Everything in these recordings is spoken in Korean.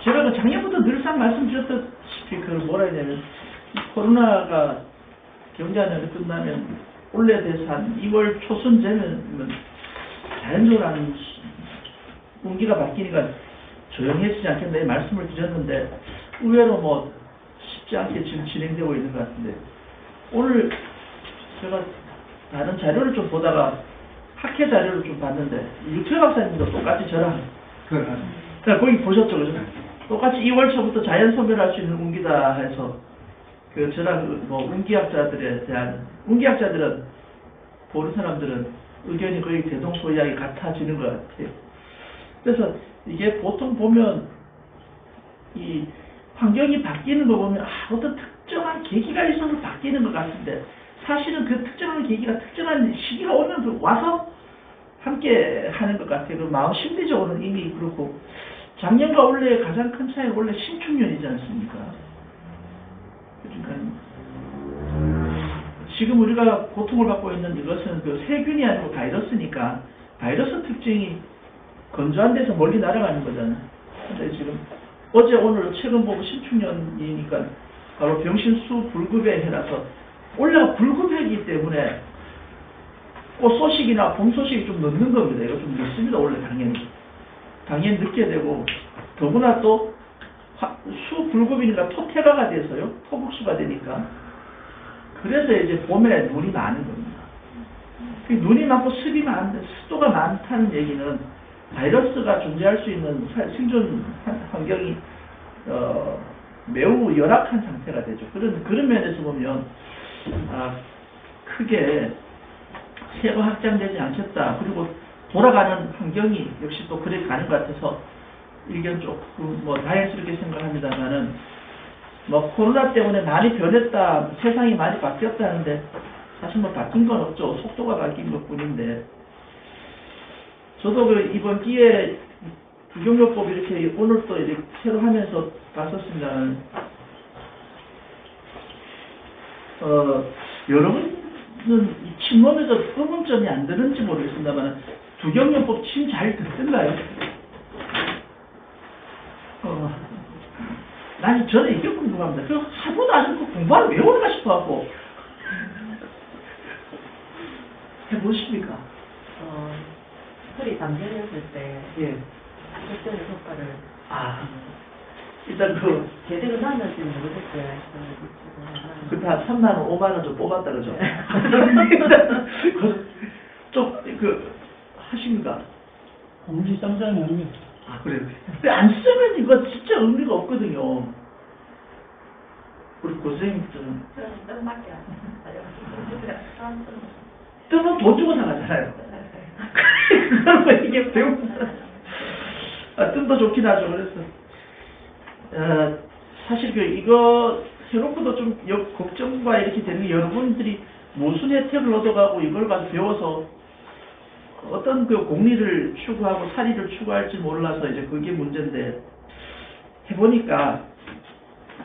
제가 그 작년부터 늘상 말씀드렸다시피 그 뭐라 해야 되냐면 코로나가 경제안이 끝나면 올해 돼서 한 2월 초순 되면 자연적으로 한 분기가 바뀌니까 조용해지지 않겠나 말씀을 드렸는데 의외로 뭐 쉽지 않게 지금 진행되고 있는 것 같은데 오늘 제가 다른 자료를 좀 보다가 학회 자료를 좀 봤는데 유태 박사님도 똑같이 저랑 거기 보셨죠, 그죠? 똑같이 2월 초부터 자연 소멸할 수 있는 운기다 해서 그 저랑 뭐 운기학자들에 대한 운기학자들은 보는 사람들은 의견이 거의 대동소이하게 같아지는 것 같아요. 그래서 이게 보통 보면 이 환경이 바뀌는 거 보면 어떤 특정한 계기가 있어서 바뀌는 것 같은데 사실은 그 특정한 계기가 특정한 시기가 오면 그 와서 함께 하는 것 같아요. 그 마음 심리적으로는 이미 그렇고 작년과 올해 가장 큰 차이는 원래 신축년이지 않습니까? 그러니까 지금 우리가 고통을 받고 있는 이것은 그 세균이 아니고 바이러스니까 바이러스 특징이 건조한 데서 멀리 날아가는 거잖아요. 근데 지금 어제 오늘 최근 보고 신축년이니까 바로 병신수 불급의 해라서 올해가 불급해이기 때문에 꽃 소식이나 봄 소식이 좀 늦는 겁니다. 이거 좀 늦습니다. 원래 당연히 늦게 되고 더구나 또 수 불급이니까 토태가가 돼서요. 토북수가 되니까 그래서 이제 봄에 눈이 많은 겁니다. 눈이 많고 습이 습도가 많다는 얘기는 바이러스가 존재할 수 있는 생존 환경이 매우 열악한 상태가 되죠. 그런 면에서 보면 크게 새로 확장되지 않겠다. 그리고 돌아가는 환경이 역시 또 그래 가는 것 같아서 의견 조금 뭐 다양스럽게 생각합니다만은 뭐 코로나 때문에 많이 변했다, 세상이 많이 바뀌었다는데 사실 뭐 바뀐 건 없죠. 속도가 바뀐 것뿐인데 저도 그 이번 기회에 부경요법 이렇게 오늘 또 이렇게 새로 하면서 봤었습니다만 여러분은 이 침범에서 의문점이 안 드는지 모르겠습니다만 부경요법 침 잘 듣던가요? 저는 이게 궁금합니다. 그 하루도 안 듣고 공부를 왜 오는가 싶어갖고 해보십니까? 소리 담배였을 때 예. 그때의 효과를 일단 제대로 나눴지는 모르겠어요. 다 3만원, 5만원 좀 뽑았다 그러죠? 좀 하십니까? 공지 쌍쌍이 아닙니다. 그래요? 근데 안 쓰면 이거 진짜 의미가 없거든요. 우리 고생님들은 뜨면 돈 주고 사가잖아요. 그걸 왜 이게 배우는 뜸도 좋긴 하죠. 그래서 사실 이거 해놓고도 좀 걱정과 이렇게 되는 게 여러분들이 무슨 혜택을 얻어가고 이걸 가서 배워서 어떤 그 공리를 추구하고 사리를 추구할지 몰라서 이제 그게 문제인데 해보니까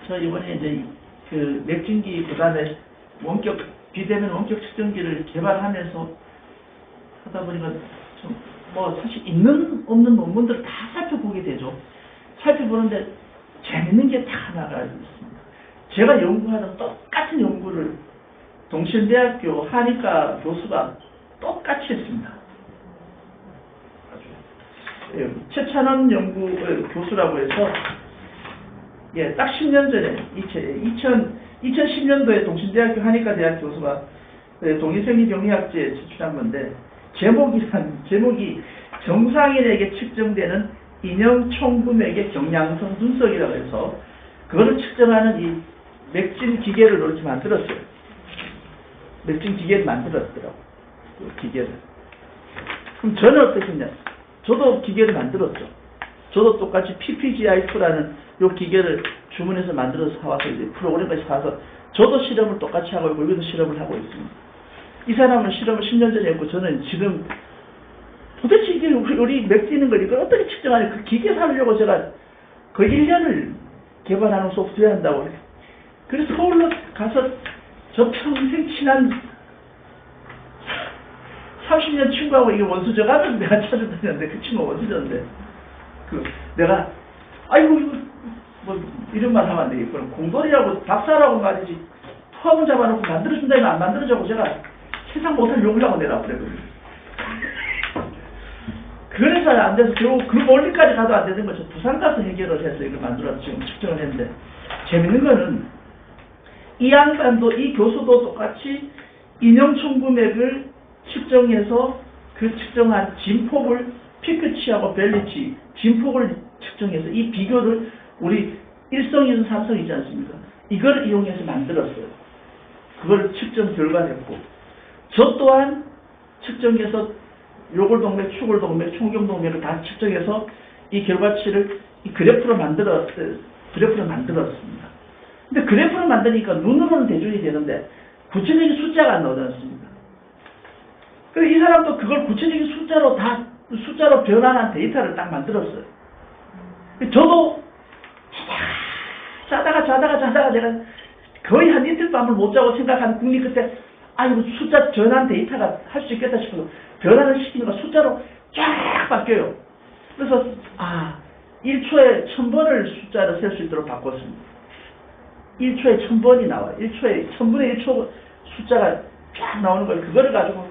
저 이번에 이제 그 맥진기 그다음에 비대면 원격 측정기를 개발하면서 하다 보니까 좀 뭐 사실 있는 없는 논문들을 다 살펴보게 되죠. 살펴보는데 재밌는 게 다 하나가 있습니다. 제가 연구하는 똑같은 연구를 동신대학교 한의과 교수가 똑같이 했습니다. 최찬원 교수라고 해서 딱 10년 전에 2010년도에 동신대학교 한의과 대학 교수가 동의생리병리학제에 제출한 건데 제목이 정상인에게 측정되는 인형 총금액의 경량성 분석이라고 해서 그거를 측정하는 이 맥진 기계를 이렇게 만들었어요. 맥진 기계를 만들었더라고. 그 기계를. 그럼 저는 어떻게 했냐? 저도 기계를 만들었죠. 저도 똑같이 PPGI2라는 요 기계를 주문해서 만들어서 사와서 이제 프로그램까지 사와서 저도 실험을 똑같이 하고 있고 여기도 실험을 하고 있습니다. 이 사람은 실험을 10년 전에 했고 저는 지금 도대체 이게 우리 맥지는 걸 이걸 어떻게 측정하냐 그 기계 사려고 제가 거의 1년을 개발하는 소프트웨어 한다고. 그래서 서울로 가서 저 평생 친한 30년 친구하고 이게 원수저 가서 내가 찾아다녔는데 그 친구가 원수저인데 내가 아이고 이거 뭐 이런 말 하면 안 되겠구나. 공돌이라고 박사라고 말이지 토합을 잡아놓고 만들어준다면 안 만들어주고 제가 세상 못할 욕을 하고 내라 그랬거든요. 그래서 안 돼서 결국 그 멀리까지 가도 안 되는 거죠. 부산 가서 해결을 해서 이걸 만들어서 지금 측정을 했는데 재밌는 거는 이 양반도 이 교수도 똑같이 인형 청구맥을 측정해서 그 측정한 진폭을 피크치하고 벨리치 진폭을 측정해서 이 비교를 우리 1성, 2성, 3성 있지 않습니까? 이걸 이용해서 만들었어요. 그걸 측정 결과냈고 저 또한 측정해서 요골동맥, 추골동맥, 총경동맥을 다 측정해서 이 결과치를 이 그래프로 만들었습니다. 근데 그래프를 만드니까 눈으로는 대준이 되는데 구체적인 숫자가 안 나오지 않습니까? 그래서 이 사람도 그걸 구체적인 숫자로 변환한 데이터를 딱 만들었어요. 저도 자다가 내가 거의 한 이틀 밤을 못 자고 생각한 국립 그때 이거 숫자 변환 데이터가 할 수 있겠다 싶어서 변환을 시키는 거 숫자로 쫙 바뀌어요. 그래서 1초에 1000번을 숫자로 셀 수 있도록 바꿨습니다. 1초에 1000번이 나와요. 1초에 1000분의 1초 숫자가 쫙 나오는 걸 그거를 가지고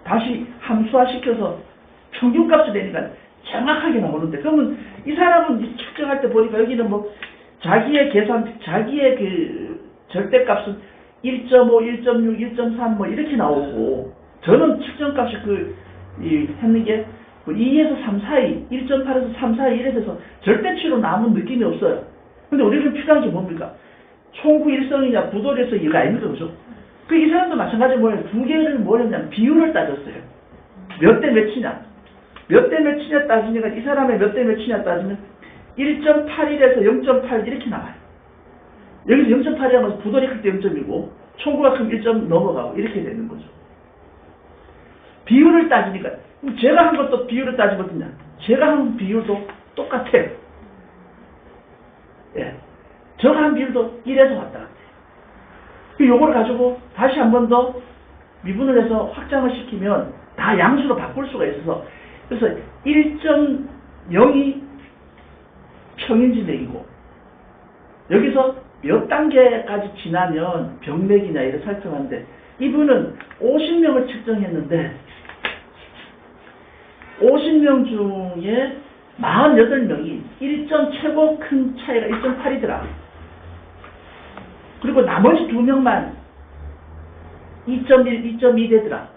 다시 함수화시켜서 평균값을 내니까 정확하게 나오는데 그러면 이 사람은 측정할 때 보니까 여기는 뭐 자기의 그 절대값은 1.5, 1.6, 1.3 뭐 이렇게 나오고 저는 측정값이 했는 게 2에서 3 사이, 1.8에서 3 사이 이래 돼서 절대치로 남은 느낌이 없어요. 근데 우리는 필요한 게 뭡니까? 총구 일성이냐 부돌 일성 이거 아닙니까? 그죠? 이 사람도 마찬가지로 뭐예요? 두 개를 뭘 했냐면 비율을 따졌어요. 몇 대 몇이냐? 몇 대 몇이냐 따지니까 이 사람의 몇 대 몇이냐 따지면 1.81에서 0.8 이렇게 나와요. 여기서 0.8이라면 부돌이 클 때 0.이고 총구가 크면 1점 넘어가고 이렇게 되는 거죠. 비율을 따지니까 제가 한 것도 비율을 따지거든요. 제가 한 비율도 똑같아요. 예. 제가 한 비율도 1에서 왔다 갔다 해요. 요걸 가지고 다시 한 번 더 미분을 해서 확장을 시키면 다 양수로 바꿀 수가 있어서 그래서 1.0이 평인지맥이고 여기서 몇 단계까지 지나면 병맥이냐 이렇게 살펴봤는데 이분은 50명을 측정했는데 50명 중에 48명이 1점 최고 큰 차이가 1.8이더라. 그리고 나머지 2명만 2.1, 2.2 되더라.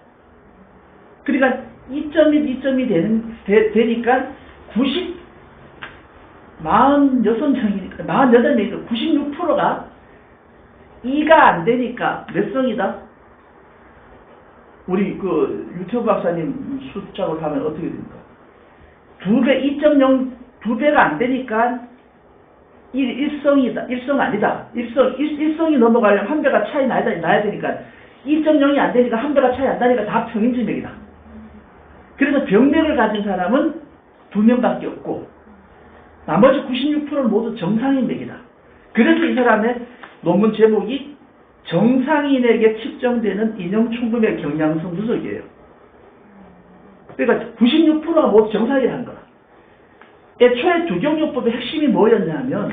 그러니까 2.1, 2.2 되니까 46명이니까 48명이니까 96%가 2가 안 되니까 몇 성이다? 우리 유튜브 박사님 숫자로 하면 어떻게 됩니까? 2배, 2.0, 2배가 안 되니까 1성이다. 1성 아니다. 1성이 넘어가려면 1배가 차이 나야 되니까 2.0이 안 되니까 1배가 차이 안 나니까 다 평인지맥이다. 그래서 병맥을 가진 사람은 2명밖에 없고 나머지 96%는 모두 정상인 맥이다. 그래서 이 사람의 논문 제목이 정상인에게 측정되는 인형 충분의 경량성 누적이에요. 그러니까 96%가 모두 정상이라는 거야. 애초에 두경요법의 핵심이 뭐였냐면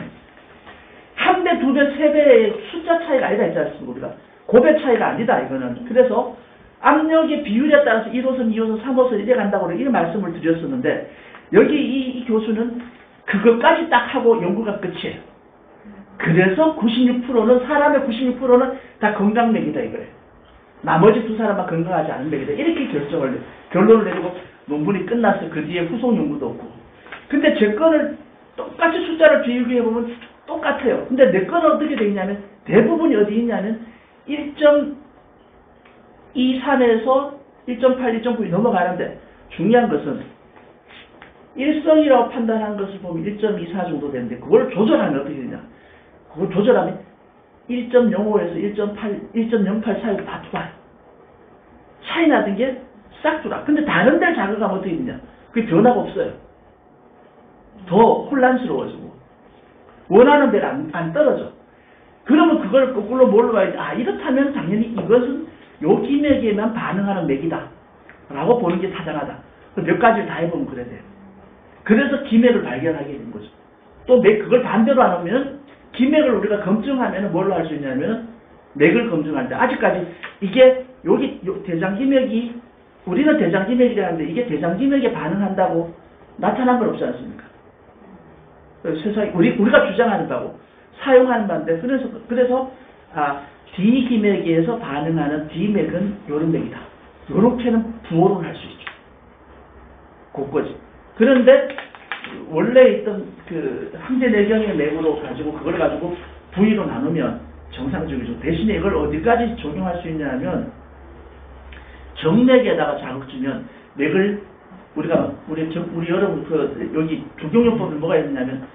1배, 2배, 3배의 숫자 차이가 아니다 했지 않습니까? 우리가 고배 차이가 아니다 이거는. 그래서 압력의 비율에 따라서 1호선, 2호선, 3호선 이래 간다고 이런 말씀을 드렸었는데 여기 이 교수는 그것까지 딱 하고 연구가 끝이에요. 그래서 96%는 사람의 96%는 다 건강맥이다 이거예요. 나머지 두 사람은 건강하지 않은 맥이다. 이렇게 결론을 내리고 논문이 끝났어요. 그 뒤에 후속 연구도 없고. 근데 제 거를 똑같이 숫자를 비교해보면 똑같아요. 근데 내 거는 어떻게 되어 있냐면 대부분이 어디 있냐면 1.23에서 1.8, 1.9이 넘어가는데 중요한 것은 일성이라고 판단한 것을 보면 1.24 정도 되는데 그걸 조절하면 어떻게 되냐. 그걸 조절하면 1.05에서 1.08 사이로 다 들어와요. 차이 나던 게 싹 들어와. 근데 다른 데를 자극하면 어떻게 되냐. 그게 변화가 없어요. 더 혼란스러워지고 원하는 데를 안 떨어져. 그러면 그걸 거꾸로 뭘로 봐야지. 이렇다면 당연히 이것은 요 기맥에만 반응하는 맥이다 라고 보는 게 타당하다. 몇 가지를 다 해보면 그래 돼요. 그래서 기맥을 발견하게 된 거죠. 또 그걸 반대로 안 하면 기맥을 우리가 검증하면 뭘로 할 수 있냐면 맥을 검증하는데 아직까지 이게 여기 대장기맥이 우리는 대장기맥이라는데 이게 대장기맥에 반응한다고 나타난 건 없지 않습니까? 세상에 우리가 주장하는 바고 사용하는 바인데 그래서 D기맥에서 반응하는 D맥은 요런 맥이다. 요렇게는 부호를 할 수 있죠. 그거지. 그런데 원래 있던 그 항제내경의 맥으로 가지고 그걸 가지고 부위로 나누면 정상적이죠. 대신에 이걸 어디까지 적용할 수 있냐면 정맥에다가 자극 주면 맥을 우리 여러분 여기 적용요법은 뭐가 있느냐면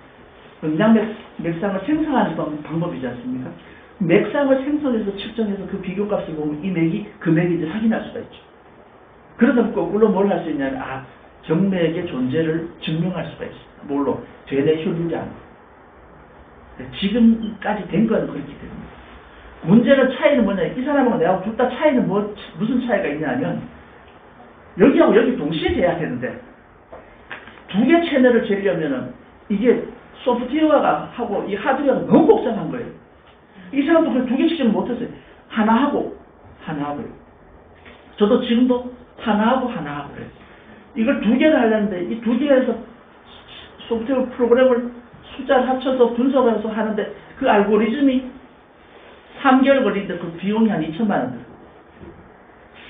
맥상을 생성하는 방법이지 않습니까? 맥상을 생성해서 측정해서 그 비교값을 보면 이 맥이 그 맥인지 확인할 수가 있죠. 그러다 거꾸로 뭘 할 수 있냐면 정맥의 존재를 증명할 수가 있습니다. 뭘로? 되뇌 혈류량. 지금까지 된 건 그렇기 때문에. 문제는 차이는 뭐냐? 이 사람하고 내하고 둘 다 차이는 무슨 차이가 있냐면 여기하고 여기 동시에 재야 되는데 두 개 채널을 재려면은 이게 소프트웨어가 하고 이 하드웨어가 너무 복잡한 거예요. 이 사람도 그 두 개씩은 못했어요. 하나하고요. 저도 지금도 하나하고요. 이걸 두 개를 하려는데 이 두 개에서 소프트웨어 프로그램을 숫자를 합쳐서 분석해서 하는데 그 알고리즘이 3개월 걸리는데 그 비용이 한 2천만 원 들어요.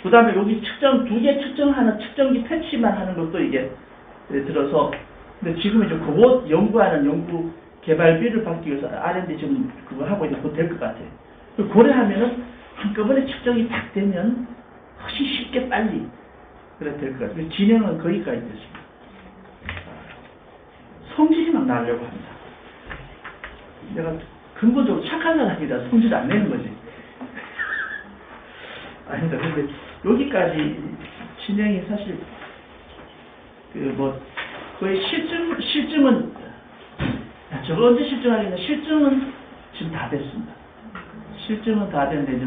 그 다음에 여기 두 개 측정하는 측정기 패치만 하는 것도 이게 들어서 근데 지금 이제 그거 연구하는 연구 개발비를 받기 위해서 R&D 지금 그거 하고 있는데 그거 될 것 같아요. 고려하면은 한꺼번에 측정이 딱 되면 훨씬 쉽게 빨리 그래 될 것 같아요. 진행은 거기까지 됐습니다. 성질이 막 나려고 합니다. 내가 근본적으로 착한 사람이라 성질 안 내는 거지. 아니다. 근데 여기까지 진행이 사실 거의 실증은 저거 언제 실증하겠냐? 실증은 지금 다 됐습니다. 실증은 다 됐는데 이제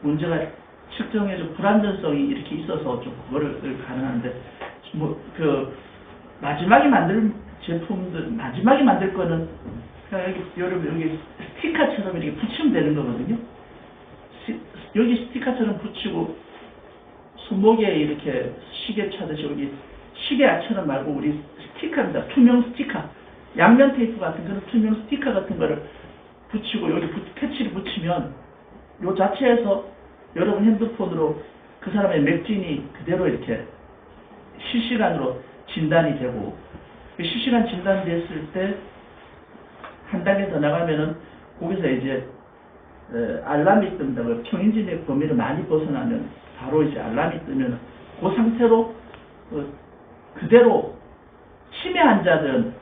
문제가 측정에 좀 불안전성이 이렇게 있어서 좀 그거를 가능한데 마지막에 만들 제품들 마지막에 만들 거는 그냥 여러분 여기 스티커처럼 이렇게 붙이면 되는 거거든요. 여기 스티커처럼 붙이고 손목에 이렇게 시계 차듯이 여기 시계처럼 말고 우리 스티커입니다. 투명 스티커. 양면 테이프 같은 그런 투명 스티커 같은 거를 붙이고 여기 패치를 붙이면 요 자체에서 여러분 핸드폰으로 그 사람의 맥진이 그대로 이렇게 실시간으로 진단이 되고 실시간 진단이 됐을 때 한 단계 더 나가면은 거기서 이제 알람이 뜬다. 평인진의 범위를 많이 벗어나면 바로 이제 알람이 뜨면 그 상태로 그대로 치매 환자들은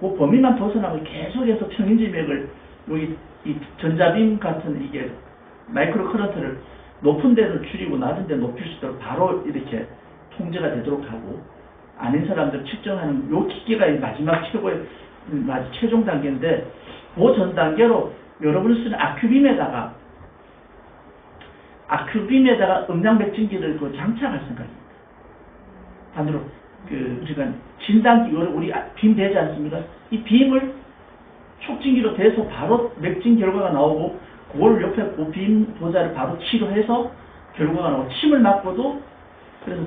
그 범위만 벗어나면 계속해서 평인지맥을 여기 이 전자빔 같은 이게 마이크로 커런트를 높은 데를 줄이고 낮은 데 높일 수 있도록 바로 이렇게 통제가 되도록 하고 아닌 사람들 측정하는 요 기계가 마지막 최종 단계인데 그 전 단계로 여러분이 쓰는 아큐빔에다가 음량백진기를 장착할 생각입니다. 반대로 우리가 진단기 우리 빔 되지 않습니까? 이 빔을 촉진기로 대서 바로 맥진 결과가 나오고 그걸 옆에 그 빔 도자를 바로 치료해서 결과가 나오고 침을 맞고도 그래서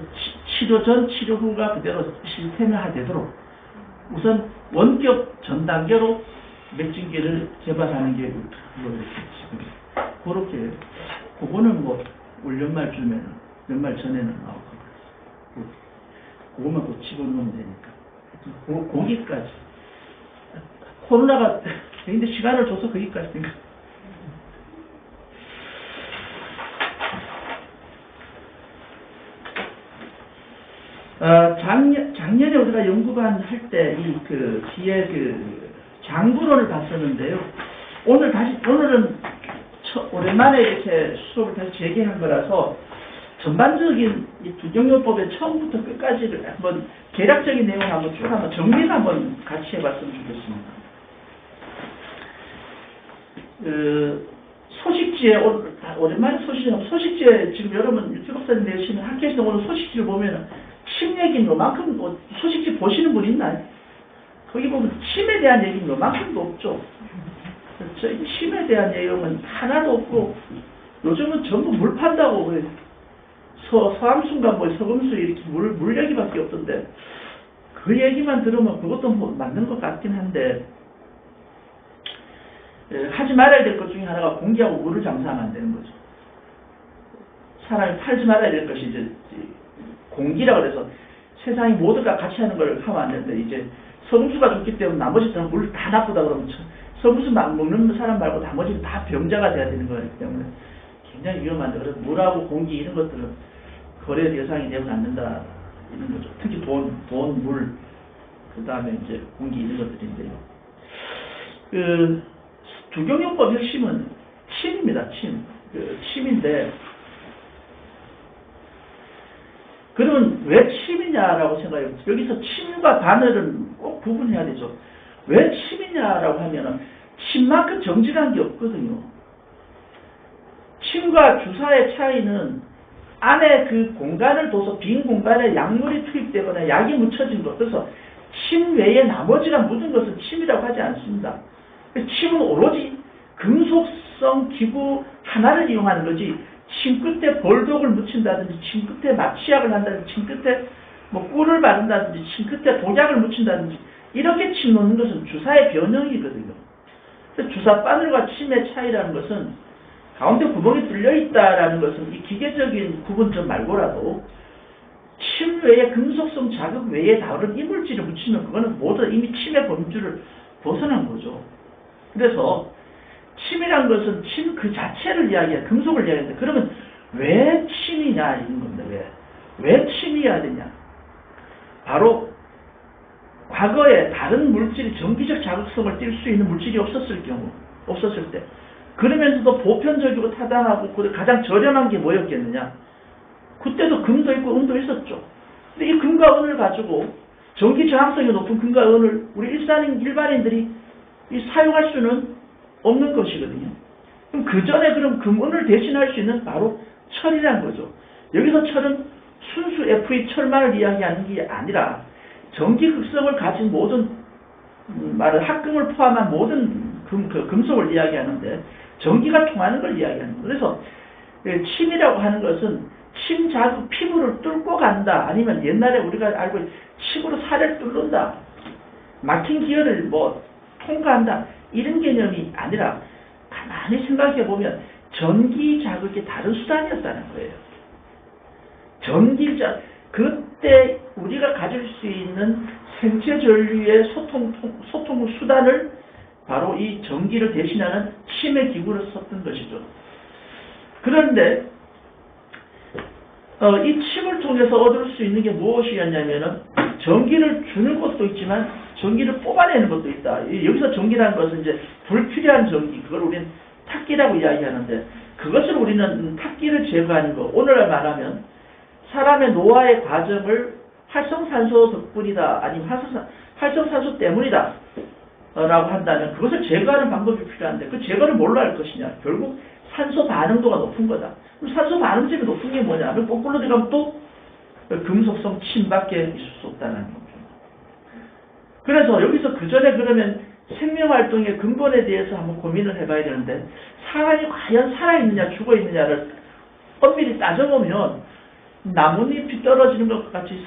치료 전 치료 후가 그대로 시스템화되도록 우선 원격 전 단계로 맥진기를 개발하는 게 지금 그렇게 그거는 올 연말 전에는 나올 겁니다. 그것만 또 집어넣으면 되니까 거기까지 코로나가 근데 시간을 줘서 거기까지 작년에 우리가 연구반 할 때 뒤에 장부론을 봤었는데요. 오늘은 오랜만에 이렇게 수업을 다시 재개한 거라서 전반적인 이 부정요법의 처음부터 끝까지를 한번 개략적인 내용을 한번 쭉 한번 정리를 한번 같이 해봤으면 좋겠습니다. 소식지에 오랜만에 소식지에 지금 여러분 유튜브 사진 내시면 학교에서 오늘 소식지를 보면 침 얘기인 것만큼 소식지 보시는 분 있나요? 거기 보면 침에 대한 얘기는 요만큼도 없죠. 그렇죠? 이 침에 대한 내용은 하나도 없고 요즘은 전부 물 판다고 서암수인가 뭐 서금수 이렇게 물 얘기밖에 없던데 그 얘기만 들으면 그것도 뭐 맞는 것 같긴 한데 하지 말아야 될 것 중에 하나가 공기하고 물을 장사하면 안 되는 거죠. 사람이 팔지 말아야 될 것이 이제 공기라고 그래서 세상이 모두가 같이 하는 걸 하면 안 되는데 이제 서금수가 좋기 때문에 나머지들은 물 다 나쁘다 그러면 서금수 먹는 사람 말고 나머지는 다 병자가 돼야 되는 거기 때문에 굉장히 위험한데 그래서 물하고 공기 이런 것들은 거래 대상이 되면 안 된다 이런 거죠. 특히 돈, 물, 그 다음에 이제 공기 이런 것들인데요. 주경영법 핵심은 침입니다. 침인데 그러면 왜 침이냐라고 생각해요. 여기서 침과 단어를 꼭 구분해야 되죠. 왜 침이냐라고 하면은 침만큼 정직한 게 없거든요. 침과 주사의 차이는 안에 그 공간을 둬서 빈 공간에 약물이 투입되거나 약이 묻혀진 것. 그래서 침 외에 나머지가 묻은 것은 침이라고 하지 않습니다. 침은 오로지 금속성 기구 하나를 이용하는 거지 침 끝에 볼독을 묻힌다든지 침 끝에 마취약을 한다든지 침 끝에 뭐 꿀을 바른다든지 침 끝에 독약을 묻힌다든지 이렇게 침 놓는 것은 주사의 변형이거든요. 그래서 주사 바늘과 침의 차이라는 것은 가운데 구멍이 뚫려 있다라는 것은 이 기계적인 구분점 말고라도 침 외에 금속성 자극 외에 다른 이물질을 묻히면 그거는 모두 이미 침의 범주를 벗어난 거죠. 그래서 침이란 것은 침 그 자체를 이야기해 금속을 이야기하는데 그러면 왜 침이냐 이런 겁니다. 왜 침이어야 되냐? 바로 과거에 다른 물질이 전기적 자극성을 띌 수 있는 물질이 없었을 때 그러면서도 보편적이고 타당하고 가장 저렴한 게 뭐였겠느냐? 그때도 금도 있고 은도 있었죠. 근데 이 금과 은을 가지고 전기 저항성이 높은 금과 은을 우리 일반인들이 사용할 수는 없는 것이거든요. 그럼 그 전에 그럼 금은을 대신할 수 있는 바로 철이라는 거죠. 여기서 철은 순수 Fe 철만을 이야기하는 게 아니라 전기 극성을 가진 모든 합금을 포함한 모든 금속을 이야기하는데 전기가 통하는 걸 이야기하는 거예요. 그래서 침이라고 하는 것은 침 자극 피부를 뚫고 간다. 아니면 옛날에 우리가 알고 침으로 살을 뚫는다. 막힌 기혈을 통과한다. 이런 개념이 아니라 가만히 생각해 보면 전기 자극이 다른 수단이었다는 거예요. 그때 우리가 가질 수 있는 생체 전류의 소통 수단을 바로 이 전기를 대신하는 침의 기구를 썼던 것이죠. 그런데 이 침을 통해서 얻을 수 있는 게 무엇이었냐면은 전기를 주는 것도 있지만 전기를 뽑아내는 것도 있다. 여기서 전기라는 것은 이제 불필요한 전기, 그걸 우리는 탁기라고 이야기하는데 그것을 우리는 탁기를 제거하는 거. 오늘날 말하면 사람의 노화의 과정을 활성산소 덕분이다. 아니면 활성산소 때문이다. 라고 한다면 그것을 제거하는 방법이 필요한데 그 제거를 뭘로 할 것이냐. 결국 산소 반응도가 높은 거다. 그럼 산소 반응점이 높은 게 뭐냐. 그럼 거꾸로 들어가면 또 금속성 침밖에 있을 수 없다는 거죠. 그래서 여기서 그 전에 그러면 생명활동의 근본에 대해서 한번 고민을 해봐야 되는데 사람이 과연 살아있느냐 죽어있느냐를 엄밀히 따져보면 나뭇잎이 떨어지는 것과 같이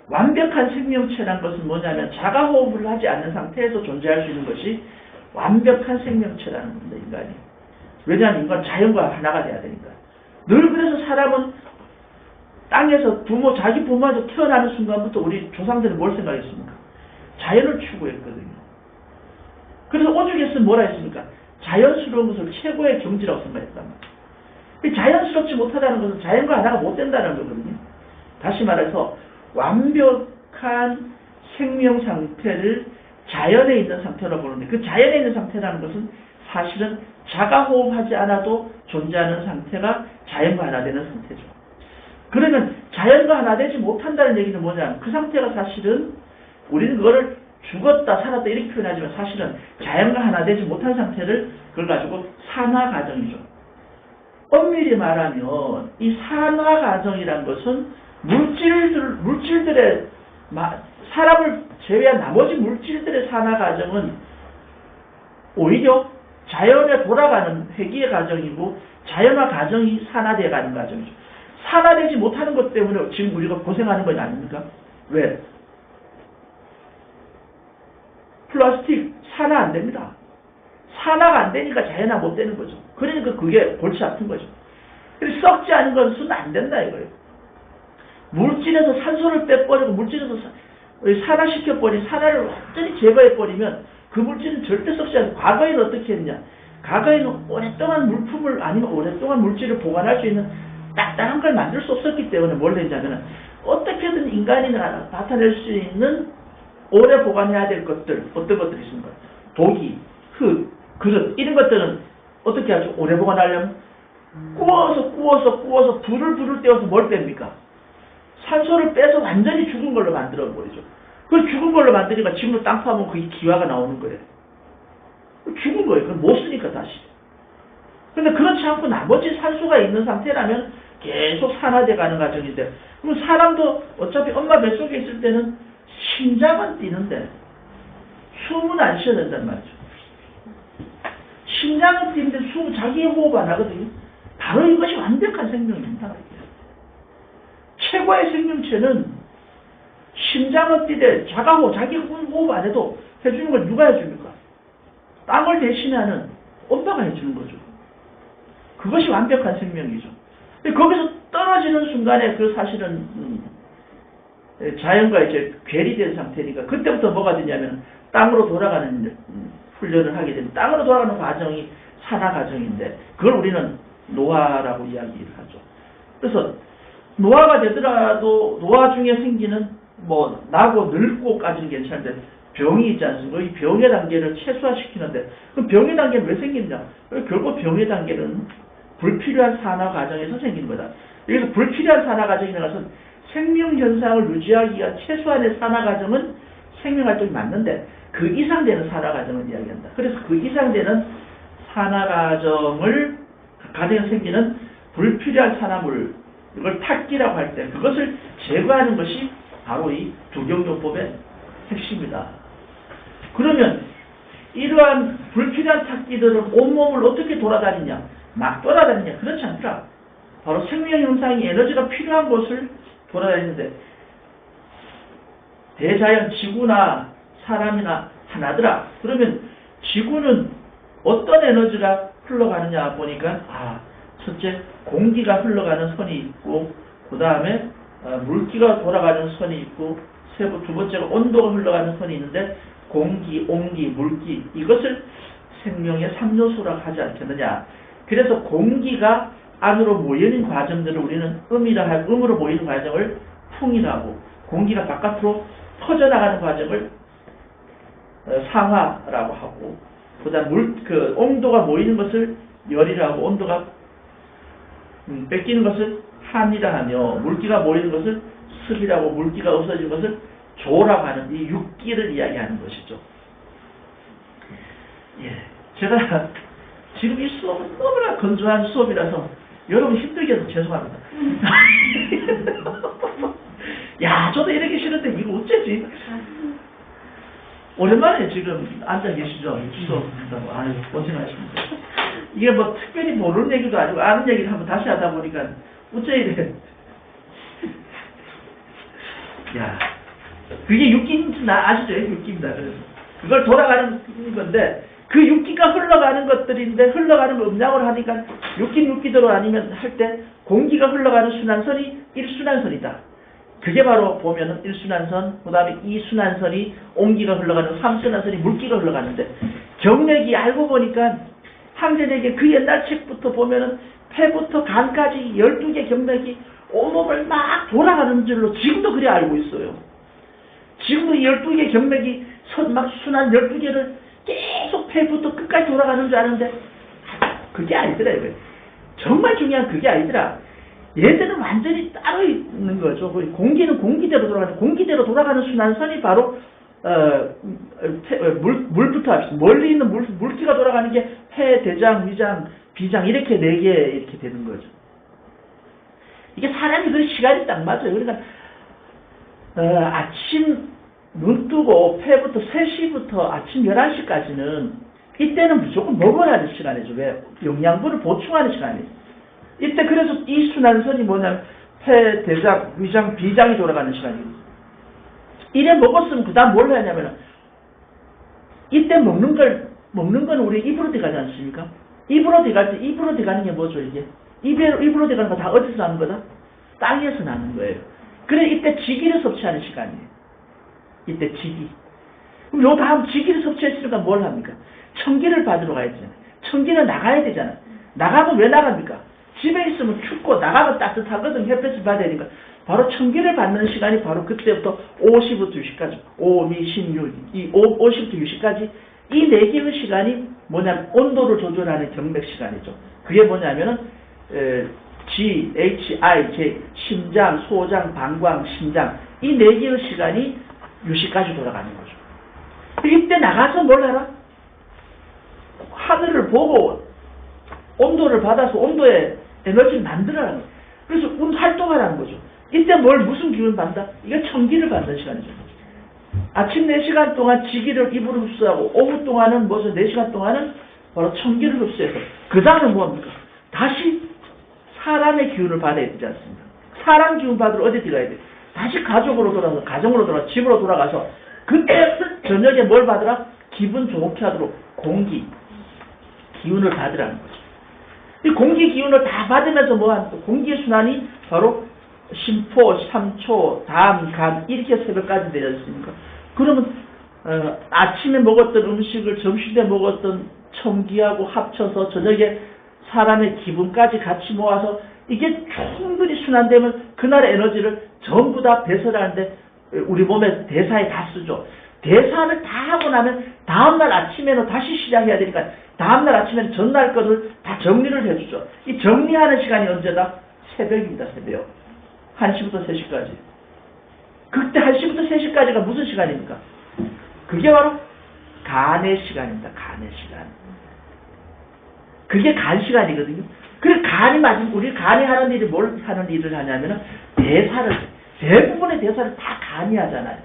완벽한 생명체란 것은 뭐냐면 자가호흡을 하지 않는 상태에서 존재할 수 있는 것이 완벽한 생명체라는 겁니다. 인간이. 왜냐하면 인간 자연과 하나가 돼야 되니까. 늘 그래서 사람은 땅에서 자기 부모에서 태어나는 순간부터 우리 조상들은 뭘 생각했습니까? 자연을 추구했거든요. 그래서 오죽했으면 뭐라 했습니까? 자연스러운 것을 최고의 경지라고 생각했단 말이에요. 자연스럽지 못하다는 것은 자연과 하나가 못 된다는 거거든요. 다시 말해서 완벽한 생명 상태를 자연에 있는 상태로 보는데 그 자연에 있는 상태라는 것은 사실은 자가호흡하지 않아도 존재하는 상태가 자연과 하나 되는 상태죠. 그러면 자연과 하나 되지 못한다는 얘기는 뭐냐? 그 상태가 사실은 우리는 그거를 죽었다 살았다 이렇게 표현하지만 사실은 자연과 하나 되지 못한 상태를 그걸 가지고 산화 과정이죠. 엄밀히 말하면 이 산화 과정이란 것은 물질들의 사람을 제외한 나머지 물질들의 산화 과정은 오히려 자연에 돌아가는 회귀의 과정이고 자연화 과정이 산화되어 가는 과정이죠. 산화되지 못하는 것 때문에 지금 우리가 고생하는 건 아닙니까? 왜? 플라스틱 산화 안 됩니다. 산화가 안 되니까 자연화 못 되는 거죠. 그러니까 그게 골치 아픈 거죠. 그래서 썩지 않은 것은 안 된다 이거예요. 물질에서 산소를 빼버리고 물질에서 산화시켜버린 산화를 완전히 제거해버리면 그 물질은 절대 썩지 않고 과거에는 어떻게 했냐. 과거에는 오랫동안 물품을 아니면 오랫동안 물질을 보관할 수 있는 딱딱한 걸 만들 수 없었기 때문에 뭘 했냐면 어떻게든 인간이 나타낼 수 있는 오래 보관해야 될 것들 어떤 것들이 있습니까? 독이, 흙, 그릇 이런 것들은 어떻게 하죠? 오래 보관하려면 구워서 불을 떼어서 뭘 뺍니까? 산소를 빼서 완전히 죽은 걸로 만들어 버리죠. 그 죽은 걸로 만드니까 지금도 땅 파면 그게 기화가 나오는 거예요. 죽은 거예요. 그건 못 쓰니까 다시. 근데 그렇지 않고 나머지 산소가 있는 상태라면 계속 산화돼 가는 과정인데 그럼 사람도 어차피 엄마 뱃속에 있을 때는 심장은 뛰는데 숨은 안 쉬어야 된단 말이죠. 심장은 뛰는데 자기의 호흡 안 하거든요. 바로 이것이 완벽한 생명입니다. 최고의 생명체는 심장은 뛰되 자기 호흡 안 해도 해주는 걸 누가 해줍니까? 땅을 대신하는 엄마가 해주는 거죠. 그것이 완벽한 생명이죠. 거기서 떨어지는 순간에 그 사실은 자연과 이제 괴리된 상태니까 그때부터 뭐가 되냐면 땅으로 돌아가는 훈련을 하게 되면 땅으로 돌아가는 과정이 산화 과정인데 그걸 우리는 노화라고 이야기를 하죠. 그래서 노화가 되더라도 노화 중에 생기는 뭐 나고 늙고까지는 괜찮은데 병이 있지 않습니까? 이 병의 단계를 최소화시키는데 그럼 병의 단계는 왜 생기느냐? 결국 병의 단계는 불필요한 산화 과정에서 생기는 거다. 여기서 불필요한 산화 과정이라는 것은 생명 현상을 유지하기 위한 최소한의 산화 과정은 생명 활동이 맞는데 그 이상 되는 산화 과정을 이야기한다. 그래서 그 이상 되는 산화 과정을 과정에 생기는 불필요한 산화물 이걸 탁기라고 할 때 그것을 제거하는 것이 바로 이 두경요법의 핵심이다. 그러면 이러한 불필요한 탁기들은 온몸을 어떻게 돌아다니냐? 막 돌아다니냐? 그렇지 않더라. 바로 생명 현상이 에너지가 필요한 곳을 돌아다니는데 대자연 지구나 사람이나 하나더라. 그러면 지구는 어떤 에너지가 흘러가느냐 보니까 첫째 공기가 흘러가는 선이 있고 그 다음에 물기가 돌아가는 선이 있고 두 번째가 온도가 흘러가는 선이 있는데 공기, 온기, 물기 이것을 생명의 3요소라고 하지 않겠느냐. 그래서 공기가 안으로 모이는 과정들을 우리는 음으로 모이는 과정을 풍이라고 공기가 바깥으로 퍼져나가는 과정을 상하라고 하고 그 다음 온도가 모이는 것을 열이라고 온도가 뺏기는 것을 한이라 하며 물기가 모이는 것을 습이라고 물기가 없어지는 것을 조라고 하는 이 육기를 이야기하는 것이죠. 예, 제가 지금 이 수업은 너무나 건조한 수업이라서 여러분 힘들게 해서 죄송합니다. 야, 저도 이러기 싫은데 이거 어쩌지? 오랜만에 지금 앉아 계시죠? 수업 한다고. 아유, 고생하십니다. 이게 뭐 특별히 모르는 얘기도 아니고 아는 얘기를 한번 다시 하다 보니까 어째 이래. 야, 그게 육기인 아시죠? 육기입니다. 그래서 그걸 돌아가는 건데 그 육기가 흘러가는 것들인데 흘러가는 걸 음량으로 하니까 육기대로 아니면 할 때 공기가 흘러가는 순환선이 1순환선이다. 그게 바로 보면은 1순환선, 그 다음에 2순환선이 온기가 흘러가는 3순환선이 물기가 흘러가는데 경맥이 알고 보니까 항전에게 그 옛날 책부터 보면은 폐부터 간까지 12개 경맥이 온몸을 막 돌아가는 줄로 지금도 그래 알고 있어요. 지금도 12개 경맥이 막 순환 12개를 계속 폐부터 끝까지 돌아가는 줄 아는데 그게 아니더라 이거예요. 정말 중요한 그게 아니더라. 얘들은 완전히 따로 있는 거죠. 공기는 공기대로 돌아가는 공기대로 돌아가는 순환선이 바로 물부터 합시다. 멀리 있는 물기가 돌아가는 게 폐, 대장, 위장, 비장 이렇게 4개 이렇게 되는 거죠. 이게 사람이 그 시간이 딱 맞아요. 그러니까 아침 눈 뜨고 폐부터 3시부터 아침 11시까지는 이때는 무조건 먹어야 하는 시간이죠. 왜? 영양분을 보충하는 시간이에요. 이때 그래서 이 순환선이 뭐냐면 폐, 대장, 위장, 비장이 돌아가는 시간이에요. 이래 먹었으면 그 다음 뭘 해야 하냐면 이때 먹는 건 우리 입으로 들어가지 않습니까? 입으로 들어가는 게 뭐죠 이게? 입으로 들어가는 거 다 어디서 나는 거다? 땅에서 나는 거예요. 그래 이때 지기를 섭취하는 시간이에요. 이때 지기. 그럼 요 다음 지기를 섭취했으니까 뭘 합니까? 청기를 받으러 가야 되잖아요. 청기는 나가야 되잖아요. 나가면 왜 나갑니까? 집에 있으면 춥고 나가면 따뜻하거든. 햇볕을 받아야 되니까. 바로 청기를 받는 시간이 바로 그때부터 5시부터 6시까지 5, 미, 16, 50부터 60까지 이 4개의 시간이 뭐냐면 온도를 조절하는 경맥 시간이죠. 그게 뭐냐면은 G, H, I, J, 심장, 소장, 방광, 심장 이 4개의 시간이 유시까지 돌아가는 거죠. 이때 나가서 뭘 하라? 하늘을 보고 온도를 받아서 온도에 에너지를 만들어라는 거예요. 그래서 활동하라는 거죠. 이때 무슨 기운 받는다? 이게 청기를 받는 시간이죠. 아침 4시간 동안 지기를 입으로 흡수하고 오후 동안은 4시간 동안은 바로 청기를 흡수해서 그 다음은 뭐합니까? 다시 사람의 기운을 받아야 되지 않습니까? 사람 기운 받으러 어디 들어가야 돼? 다시 가정으로 돌아가서 집으로 돌아가서 그때 저녁에 뭘 받으라? 기분 좋게 하도록 공기, 기운을 받으라는 거죠. 이 공기 기운을 다 받으면서 뭐하는 공기의 순환이 바로 심포, 삼초, 담, 간 이렇게 새벽까지 되지 않습니까? 그러면 아침에 먹었던 음식을 점심에 먹었던 청기하고 합쳐서 저녁에 사람의 기분까지 같이 모아서 이게 충분히 순환되면 그날의 에너지를 전부 다 배설하는데 우리 몸에 대사에 다 쓰죠. 대사를 다 하고 나면 다음날 아침에는 다시 시작해야 되니까 다음날 아침에는 전날 것을 다 정리를 해주죠. 이 정리하는 시간이 언제다? 새벽입니다. 새벽. 1시부터 3시까지. 그때 1시부터 3시까지가 무슨 시간입니까? 그게 바로 간의 시간입니다. 간의 시간. 그게 간 시간이거든요. 그래 간이 맞으면 우리 간이 하는 일이 뭘 하는 일을 하냐면은 대부분의 대사를 다 간이 하잖아요.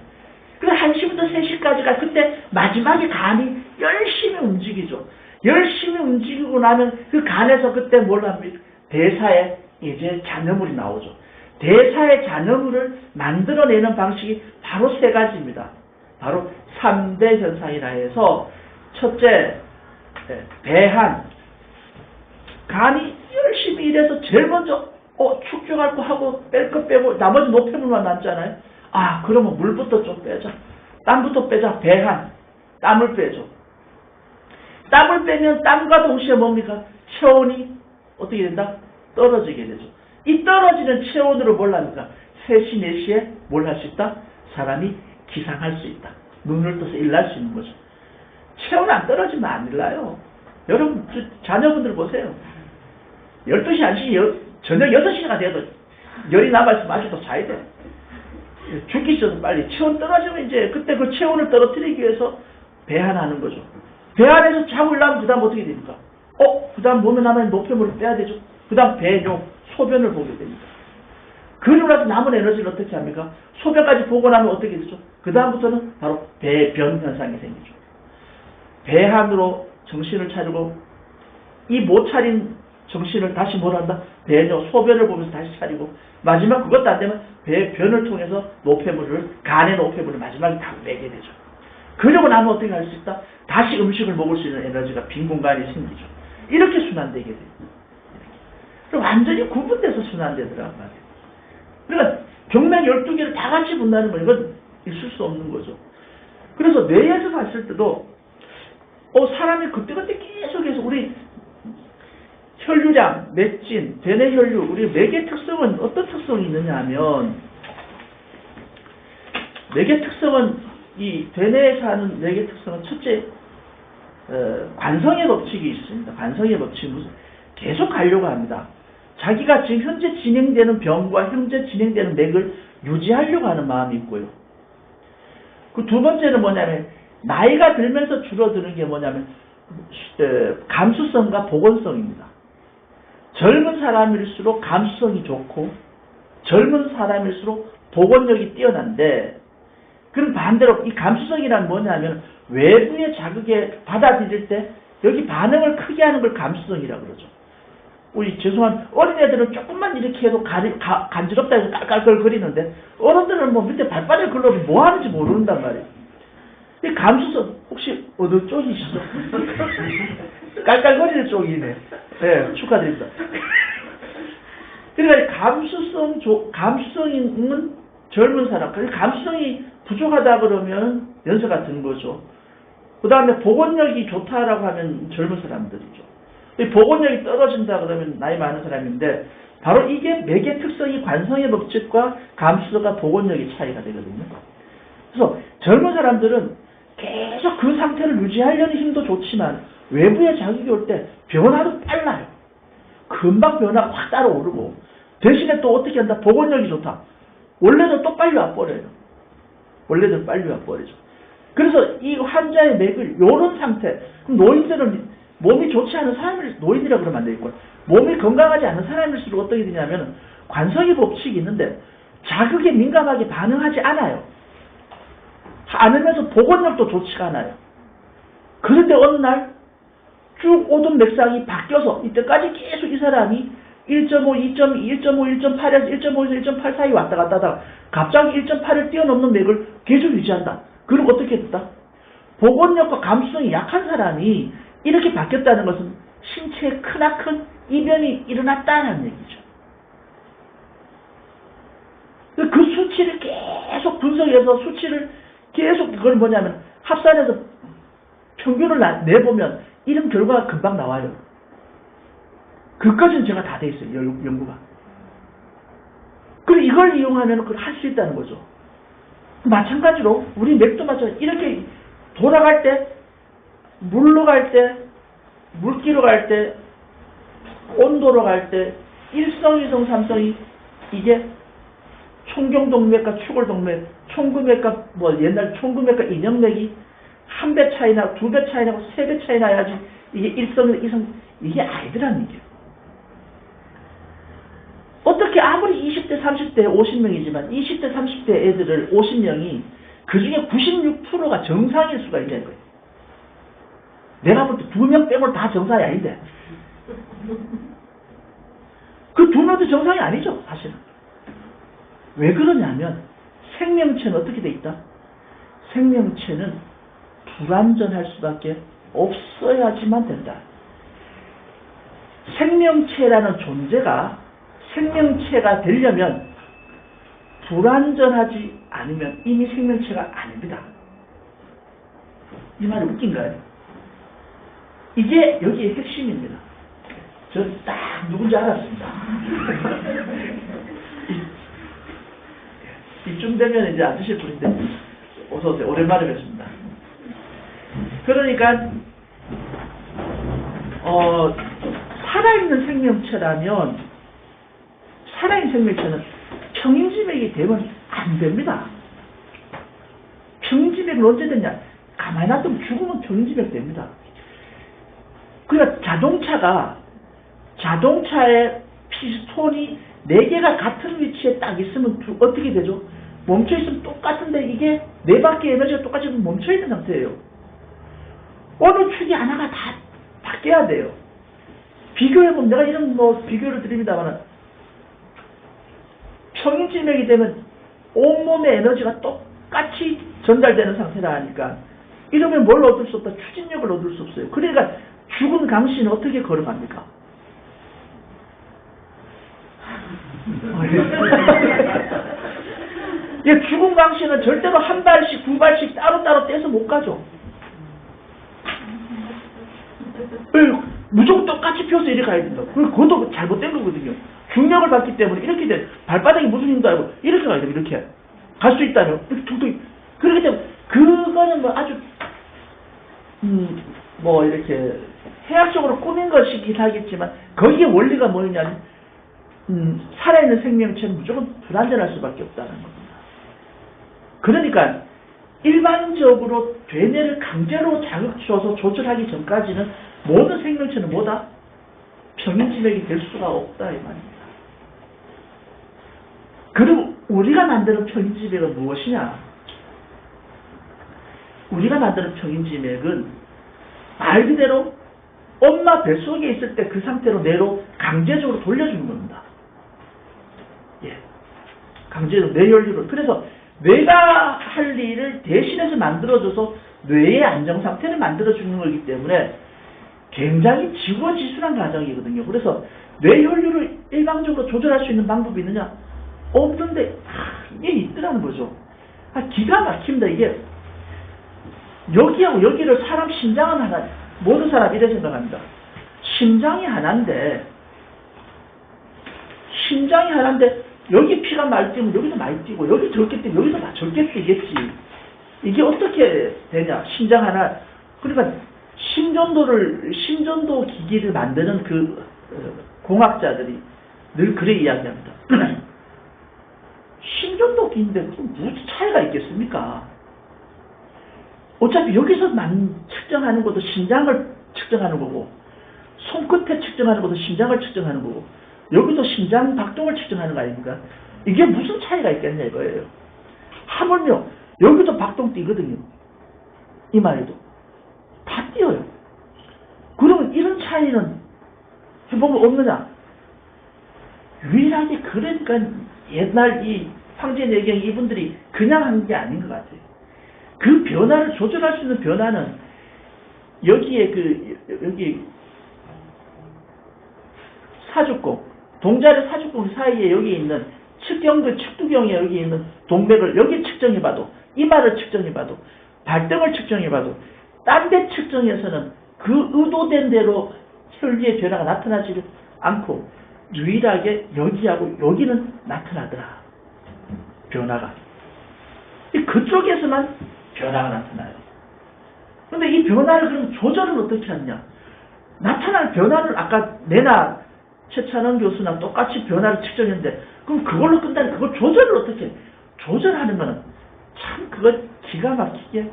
그래서 1시부터 3시까지가 그때 마지막에 간이 열심히 움직이죠. 열심히 움직이고 나면 그 간에서 그때 뭘 합니까? 대사에 이제 잔여물이 나오죠. 대사의 잔여물을 만들어내는 방식이 바로 3가지입니다. 바로 3대 현상이라 해서 첫째, 배한. 간이 열심히 일해서 제일 먼저 축적할 거 하고 뺄 거 빼고 나머지 노폐물만 남잖아요. 그러면 물부터 좀 빼자. 땀부터 빼자. 배한. 땀을 빼죠. 땀을 빼면 땀과 동시에 뭡니까? 체온이 어떻게 된다? 떨어지게 되죠. 이 떨어지는 체온으로 뭘 합니까? 3시, 4시에 뭘 할 수 있다? 사람이 기상할 수 있다. 눈을 떠서 일날 수 있는 거죠. 체온 안 떨어지면 안 일나요. 여러분, 자녀분들 보세요. 12시, 1시, 저녁 6시가 돼도 열이 남아있으면 아직도 자야 돼. 죽기 전에 빨리 체온 떨어지면 이제 그때 그 체온을 떨어뜨리기 위해서 배한하는 거죠. 배한해서 자고 일어나면 그 다음 어떻게 됩니까? 그 다음 몸에 남아있는 노폐물을 빼야 되죠. 그 다음 배뇨, 소변을 보게 됩니다. 그리고 나서 남은 에너지를 어떻게 합니까? 소변까지 보고 나면 어떻게 되죠? 그 다음부터는 바로 배변 현상이 생기죠. 배한으로 정신을 차리고 이 못 차린 정신을 다시 뭘 한다? 배뇨, 소변을 보면서 다시 차리고 마지막 그것도 안 되면 배변을 통해서 간의 노폐물을 마지막에 다 빼게 되죠. 그러고 나면 어떻게 할 수 있다? 다시 음식을 먹을 수 있는 에너지가 빈 공간이 생기죠. 이렇게 순환되게 돼요. 그럼 완전히 구분돼서 순환되더라고요. 그러니까 경맥 12개를 다 같이 분다는 건 이건 있을 수 없는 거죠. 그래서 뇌에서 봤을 때도 사람이 그때그때 계속해서 우리 혈류량, 맥진, 대뇌 혈류, 우리 맥의 특성은 어떤 특성이 있느냐 하면 맥의 특성은 이 대뇌에서 하는 맥의 특성은 첫째 관성의 법칙이 있습니다. 관성의 법칙은 계속 가려고 합니다. 자기가 지금 현재 진행되는 병과 현재 진행되는 맥을 유지하려고 하는 마음이 있고요. 그 두 번째는 뭐냐면 나이가 들면서 줄어드는 게 뭐냐면 감수성과 복원성입니다. 젊은 사람일수록 감수성이 좋고 젊은 사람일수록 복원력이 뛰어난데, 그럼 반대로 이 감수성이란 뭐냐면 외부의 자극에 받아들일 때 여기 반응을 크게 하는 걸 감수성이라고 그러죠. 우리 죄송한 어린애들은 조금만 이렇게 해도 간지럽다 해서 깔깔거리는데 어른들은 뭐 밑에 발바닥을 걸러도 뭐 하는지 모른단 말이에요. 이 감수성 혹시 어느 쪽이시죠? 깔깔거리는 쪽이네. 네, 축하드립니다. 그러니까 감수성이 있는 젊은 사람, 감수성이 부족하다 그러면 연세가 든 거죠. 그 다음에 복원력이 좋다라고 하면 젊은 사람들이죠. 복원력이 떨어진다 그러면 나이 많은 사람인데, 바로 이게 맥의 특성이 관성의 법칙과 감수성과 복원력의 차이가 되거든요. 그래서 젊은 사람들은 계속 그 상태를 유지하려는 힘도 좋지만 외부의 자극이 올 때 변화도 빨라요. 금방 변화가 확 따라오르고, 대신에 또 어떻게 한다? 복원력이 좋다. 원래도 또 빨리 와버려요. 원래도 빨리 와버리죠. 그래서 이 환자의 맥을 요런 상태, 그럼 노인들은 몸이 좋지 않은 사람을 노인이라고 그러면 안 되겠고, 몸이 건강하지 않은 사람일수록 어떻게 되냐면 관성의 법칙이 있는데 자극에 민감하게 반응하지 않아요. 않으면서 복원력도 좋지가 않아요. 그런데 어느 날 쭉 오던 맥상이 바뀌어서 이때까지 계속 이 사람이 1.5, 2.2, 1.5, 1.8에서 1.5에서 1.8 사이 왔다 갔다 하다가 갑자기 1.8을 뛰어넘는 맥을 계속 유지한다. 그럼 어떻게 됐다? 복원력과 감수성이 약한 사람이 이렇게 바뀌었다는 것은 신체에 크나큰 이변이 일어났다는 얘기죠. 그 수치를 계속 분석해서 수치를 계속, 그걸 뭐냐면 합산해서 평균을 내보면 이런 결과가 금방 나와요. 그까지는 제가 다 돼 있어요. 연구가. 그리고 이걸 이용하면 그걸 할 수 있다는 거죠. 마찬가지로 우리 맥도 마찬가지로 이렇게 돌아갈 때, 물로 갈 때, 물기로 갈 때, 온도로 갈 때, 일성, 이성, 삼성이 이게 총경동맥과 추골동맥, 총금맥과 뭐 옛날 총금맥과 인형맥이 한 배 차이나 두 배 차이나 세 배 차이 나야지 이게 일성, 이성, 이게 아니더라는 얘기예요. 어떻게 아무리 20대, 30대 50명이지만 20대, 30대 애들을 50명이 그 중에 96%가 정상일 수가 있는 거예요. 내가 볼 때 2명 빼고는 다 정상이 아닌데. 그 2명도 정상이 아니죠, 사실은. 왜 그러냐면 생명체는 어떻게 돼 있다? 생명체는 불완전할 수밖에 없어야지만 된다. 생명체라는 존재가 생명체가 되려면 불완전하지 않으면 이미 생명체가 아닙니다. 이 말이 웃긴가요? 이게 여기의 핵심입니다. 전 딱 누군지 알았습니다. 이쯤 되면 이제 앉으실 분인데 어서오세요. 오랜만에 뵙습니다. 그러니까 살아있는 생명체라면 살아있는 생명체는 평행지맥이 되면 안 됩니다. 평행지맥은 언제 되냐? 가만히 놔두면 죽으면 평행지맥 됩니다. 그러니까 자동차의 피스톤이 4개가 같은 위치에 딱 있으면 어떻게 되죠? 멈춰있으면 똑같은데 이게 4바퀴 에너지가 똑같이 멈춰있는 상태예요. 어느 축이 하나가 다 바뀌어야 돼요. 비교해보면 내가 이런 비교를 드립니다만 평행지맥이 되면 온몸의 에너지가 똑같이 전달되는 상태라 하니까 이러면 뭘 얻을 수 없다? 추진력을 얻을 수 없어요. 그러니까 죽은 강씨는 어떻게 걸어갑니까? 죽은 강씨는 절대로 한 발씩, 두 발씩 따로따로 떼서 못 가죠. 무조건 똑같이 펴서 이렇게 가야 된다. 그것도 잘못된 거거든요. 중력을 받기 때문에 이렇게 돼. 발바닥이 무슨 힘도 알고 이렇게 가야 돼. 이렇게 갈 수 있다면 이렇게 툭툭. 그렇기 때문에 그거는 아주 이렇게 해학적으로 꾸민 것이긴 하겠지만 거기에 원리가 뭐냐면 살아있는 생명체는 무조건 불완전할 수밖에 없다는 겁니다. 그러니까 일반적으로 되뇌를 강제로 자극 줘서 조절하기 전까지는 모든 생명체는 뭐다? 평행지맥이 될 수가 없다 이 말입니다. 그럼 우리가 만드는 평행지맥은 무엇이냐? 우리가 만드는 평행지맥은 말 그대로 엄마 뱃속에 있을 때 그 상태로 뇌로 강제적으로 돌려주는 겁니다. 예. 강제적으로 뇌혈류를. 그래서 뇌가 할 일을 대신해서 만들어줘서 뇌의 안정 상태를 만들어주는 거기 때문에 굉장히 지고지순한 과정이거든요. 그래서 뇌혈류를 일방적으로 조절할 수 있는 방법이 있느냐? 없는데 이게 있더라는 거죠. 기가 막힙니다. 이게 여기하고 여기를 사람 심장은 하나, 모든 사람이 이래 생각합니다. 심장이 하나인데 여기 피가 많이 뛰면 여기도 많이 뛰고 여기 적게 뛰면 여기도 적게 뛰겠지. 이게 어떻게 되냐? 심장 하나. 그러니까 심전도 기기를 만드는 그 공학자들이 늘 그래 이야기합니다. 심전도 기인데 무슨 차이가 있겠습니까? 어차피 여기서만 측정하는 것도 심장을 측정하는 거고, 손끝에 측정하는 것도 심장을 측정하는 거고, 여기도 심장 박동을 측정하는 거 아닙니까? 이게 무슨 차이가 있겠냐 이거예요. 하물며 여기도 박동 뛰거든요. 이마에도 다 뛰어요. 그러면 이런 차이는 해보면 없느냐? 유일하게 그러니까 옛날 이 황제내경 이분들이 그냥 한 게 아닌 것 같아요. 그 변화를 조절할 수 있는 변화는 여기에 여기 사주공, 동자리 사주공 사이에 여기 있는 측두경에 여기 있는 동맥을 여기 측정해봐도, 이마를 측정해봐도, 발등을 측정해봐도 딴 데 측정해서는 그 의도된 대로 혈류의 변화가 나타나지 않고 유일하게 여기하고 여기는 나타나더라. 변화가. 그쪽에서만 변화가 나타나요. 그런데 이 변화를 그럼 조절은 어떻게 하느냐? 나타날 변화를 아까 내나 최찬원 교수나 똑같이 변화를 측정했는데 그럼 그걸로 끝나는 그걸 조절을 어떻게 해? 조절하는 거는 참 그거 기가 막히게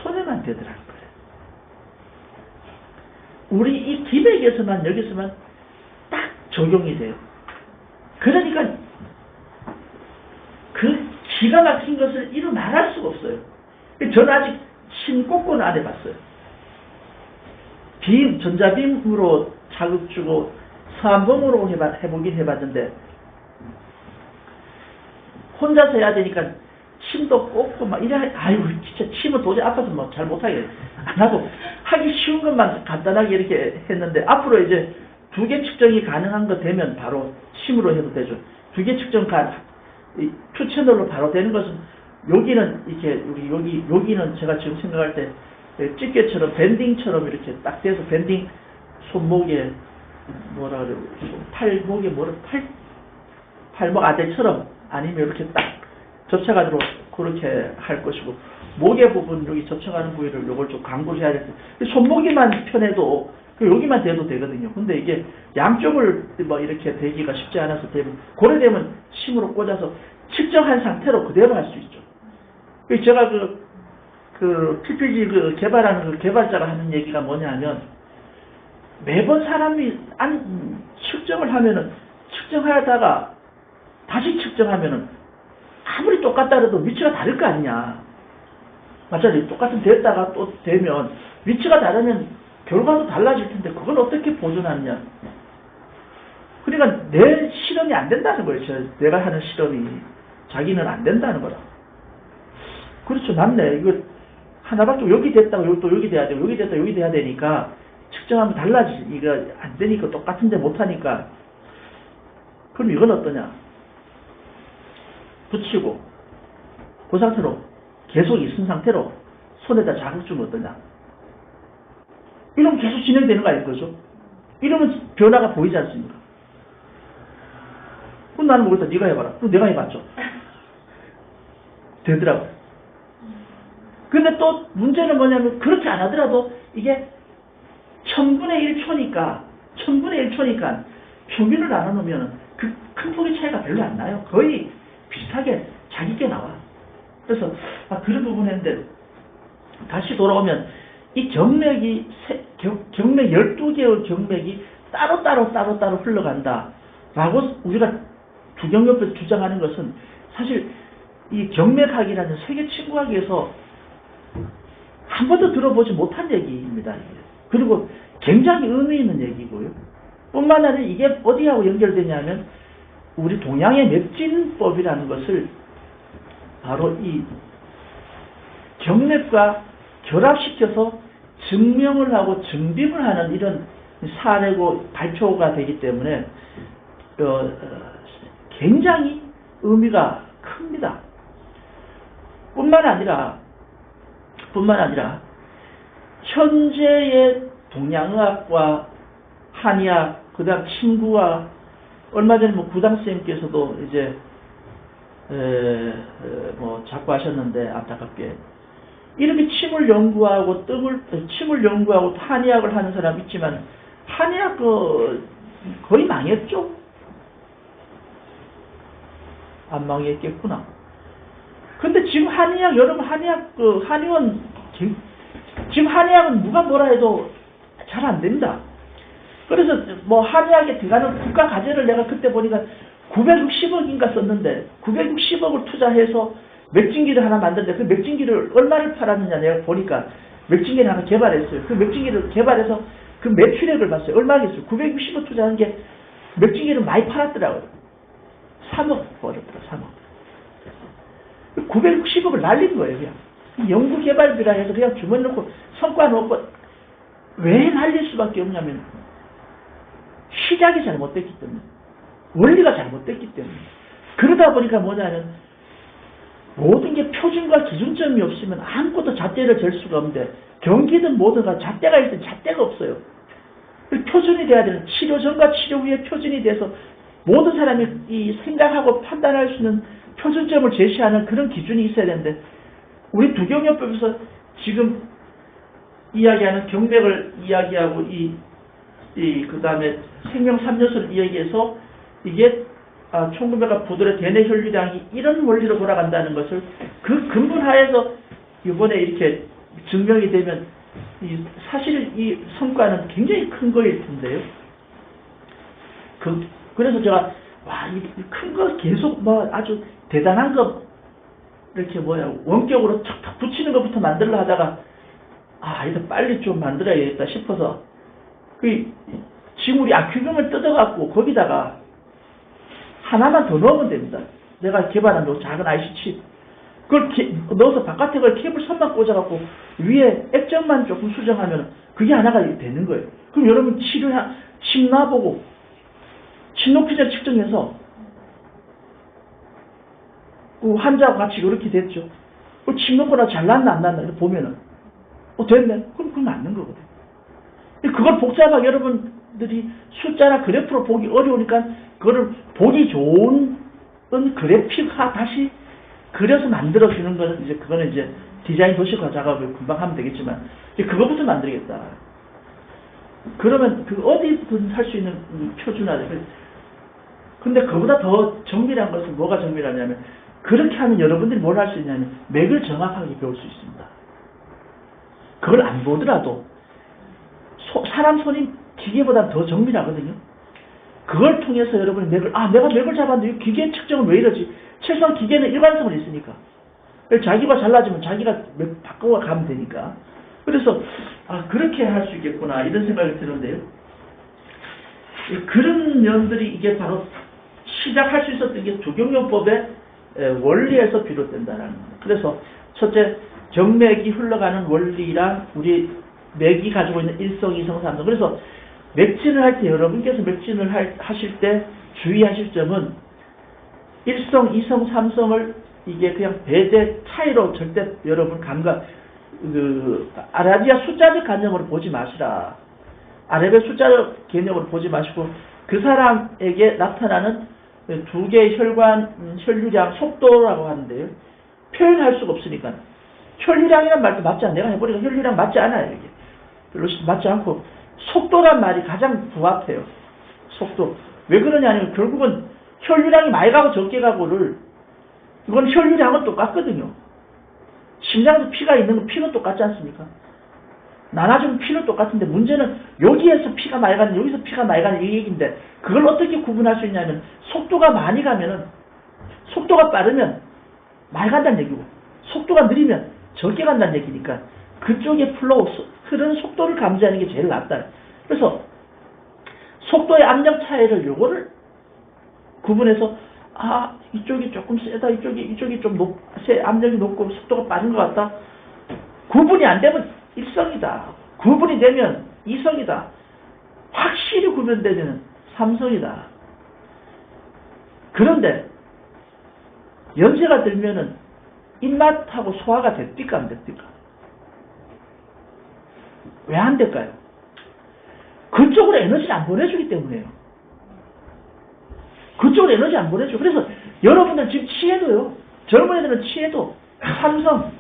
손에만 되더라는 거예요. 우리 이 기백에서만 여기서만 딱 적용이 돼요. 그러니까 그 기가 막힌 것을 이루 말할 수가 없어요. 저는 아직 심곡고는 안 해봤어요. 전자빔으로 자극 주고 서암봉으로 해보긴 해봤는데 혼자서 해야 되니까 침도 꽂고 막 이래. 아이고 진짜 침은 도저히 아파서 뭐 잘 못하게 안 하고 하기 쉬운 것만 간단하게 이렇게 했는데 앞으로 이제 2개 측정이 가능한 거 되면 바로 침으로 해도 되죠. 2개 측정 투 채널로 바로 되는 것은 여기는 이렇게 여기는 제가 지금 생각할 때 집게처럼 밴딩처럼 이렇게 딱 돼서 밴딩 손목에 뭐라 그래요? 팔목에 팔목 아대처럼 아니면 이렇게 딱 접착하도록 그렇게 할 것이고 목의 부분 여기 접착하는 부위를 요걸 좀 강구를 해야 될 때 손목이만 편해도 여기만 대도 되거든요. 근데 이게 양쪽을 뭐 이렇게 대기가 쉽지 않아서 되면 고래 되면 심으로 꽂아서 측정한 상태로 그대로 할 수 있죠. 제가 그 PPG 개발하는 그 개발자가 하는 얘기가 뭐냐면 매번 사람이 측정을 하면은 측정하다가 다시 측정하면은 아무리 똑같다 해도 위치가 다를 거 아니냐. 맞잖아요. 똑같은 됐다가 또 되면 위치가 다르면 결과도 달라질 텐데 그걸 어떻게 보존하느냐. 그러니까 내 실험이 안 된다는 거예요. 내가 하는 실험이 자기는 안 된다는 거라. 그렇죠. 맞네. 이거 하나밖에 여기 됐다고 또 여기 돼야 되고 여기 됐다 여기 돼야 되니까 측정하면 달라지지. 이거 안 되니까 똑같은데 못하니까. 그럼 이건 어떠냐. 붙이고 그 상태로 계속 있은 상태로 손에다 자극 주면 어떠냐. 이러면 계속 진행되는 거 아닐 거죠. 이러면 변화가 보이지 않습니까? 그럼 나는 모르겠다. 네가 해봐라. 그럼 내가 해봤죠. 되더라고. 근데 또 문제는 뭐냐면 그렇게 안 하더라도 이게 1000분의 1초니까 평균을 나눠놓으면 그 큰 폭의 차이가 별로 안 나요. 거의 비슷하게 자기께 나와. 그래서 그런 부분 했는데 다시 돌아오면 이 경맥이 경맥 12개의 경맥이 따로 흘러간다 라고 우리가 두경협에서 주장하는 것은 사실 이 경맥학이라는 세계 친구학에서 한 번도 들어보지 못한 얘기입니다. 그리고 굉장히 의미 있는 얘기고요. 뿐만 아니라 이게 어디하고 연결되냐면 우리 동양의 맥진법이라는 것을 바로 이 경맥과 결합시켜서 증명을 하고 증빙을 하는 이런 사례고 발표가 되기 때문에 굉장히 의미가 큽니다. 뿐만 아니라 현재의 동양의학과 한의학, 그다음 친구와 얼마 전에 구당 선생님께서도 이제 자꾸 하셨는데 안타깝게 이렇게 침을 연구하고 침을 연구하고 한의학을 하는 사람 있지만 한의학 거의 망했죠? 안 망했겠구나. 근데 지금 한의학 여러분 한의학 한의원 지금 한의학은 누가 뭐라 해도 잘 안 됩니다. 그래서 한의학에 들어가는 국가 과제를 내가 그때 보니까 960억인가 썼는데 960억을 투자해서 맥진기를 하나 만드는데 그 맥진기를 얼마를 팔았느냐 내가 보니까 맥진기를 하나 개발했어요. 그 맥진기를 개발해서 그 매출액을 봤어요. 얼마겠어요? 960억 투자한 게 맥진기를 많이 팔았더라고요. 3억 벌었더라. 3억. 960억을 날린 거예요. 그냥 연구개발비라 해서 그냥 주머니 넣고 성과 넣고 왜 날릴 수밖에 없냐면 시작이 잘못됐기 때문에 원리가 잘못됐기 때문에 그러다 보니까 뭐냐면 모든 게 표준과 기준점이 없으면 아무것도 잣대를 잴 수가 없는데 경기든 뭐든가 잣대가 있을 때 잣대가 없어요. 표준이 돼야 되는 치료 전과 치료 후에 표준이 돼서 모든 사람이 이 생각하고 판단할 수 있는 표준점을 제시하는 그런 기준이 있어야 되는데 우리 두경협법에서 지금 이야기하는 경맥을 이야기하고 그 다음에 생명 3요소를 이야기해서 이게 1900가 부들의 대뇌 혈류량이 이런 원리로 돌아간다는 것을 그 근본 하에서 이번에 이렇게 증명이 되면 사실 이 성과는 굉장히 큰 거일 텐데요. 그래서 제가 이 큰 거 계속 아주 대단한 거 이렇게 원격으로 탁탁 붙이는 것부터 만들려 하다가 이거 빨리 좀 만들어야겠다 싶어서 지금 우리 아큐금을 뜯어갖고 거기다가 하나만 더 넣으면 됩니다. 내가 개발한 작은 IC 칩 그걸 넣어서 바깥에 그걸 케이블 선만 꽂아갖고 위에 액정만 조금 수정하면 그게 하나가 되는 거예요. 그럼 여러분 침 놔보고 침 높이를 측정해서 환자하고 같이 이렇게 됐죠. 침 놓거나 잘 났나 안 났나 보면은 됐네. 그럼 그건 맞는 거거든. 그걸 복잡하게 여러분들이 숫자나 그래프로 보기 어려우니까 그거를 보기 좋은 그래픽화 다시 그려서 만들어주는 거는 그거는 디자인 도시화 작업을 금방 하면 되겠지만 그거부터 만들겠다. 그러면 어디든 할 수 있는 표준화. 근데 그보다 더 정밀한 것은 뭐가 정밀하냐면 그렇게 하면 여러분들이 뭘 할 수 있냐면 맥을 정확하게 배울 수 있습니다. 그걸 안 보더라도 사람 손이 기계보다 더 정밀하거든요. 그걸 통해서 여러분이 내가 맥을 잡았는데 기계 측정은 왜 이러지? 최소한 기계는 일관성을 있으니까. 자기가 잘라지면 자기가 맥 바꿔 가면 되니까. 그래서 그렇게 할 수 있겠구나 이런 생각이 드는데요. 그런 면들이 이게 바로 시작할 수 있었던 게 두경요법의 원리에서 비롯된다는 겁니다. 그래서 첫째 경맥이 흘러가는 원리랑 우리 맥이 가지고 있는 1성, 2성, 3성. 그래서 맥진을 할 때 여러분께서 맥진을 하실 때 주의하실 점은 1성, 2성, 3성을 이게 그냥 배제 차이로 절대 여러분 아라비아 숫자적 개념으로 보지 마시라. 아라비아 숫자적 개념으로 보지 마시고 그 사람에게 나타나는 두 개의 혈관, 혈류량, 속도라고 하는데요. 표현할 수가 없으니까 혈류량이란 말도 맞지 않아요. 내가 해보니까 혈류량 맞지 않아요. 이게 별로 맞지 않고 속도란 말이 가장 부합해요. 속도. 왜 그러냐면 결국은 혈류량이 많이 가고 적게 가고를 이건 혈류량은 똑같거든요. 심장에서 피가 있는 건 피는 똑같지 않습니까? 나눠주면 피는 똑같은데 문제는 여기에서 피가 많이 가는 여기서 피가 많이 가는 이 얘기인데 그걸 어떻게 구분할 수 있냐면 속도가 많이 가면은 속도가 빠르면 많이 간다는 얘기고 속도가 느리면 적게 간다는 얘기니까 그쪽에 플로우 흐르는 속도를 감지하는 게 제일 낫다. 그래서 속도의 압력 차이를 요거를 구분해서 이쪽이 조금 세다 이쪽이 좀 압력이 높고 속도가 빠른 것 같다. 구분이 안 되면 일성이다. 구분이 되면 이성이다. 확실히 구분되면 삼성이다. 그런데 연세가 들면은 입맛하고 소화가 됩니까 안 됩니까? 왜 안 될까요? 그쪽으로 에너지를 안 보내주기 때문에요. 그쪽으로 에너지 안 보내줘. 그래서 여러분들 지금 취해도요. 젊은 애들은 취해도 삼성,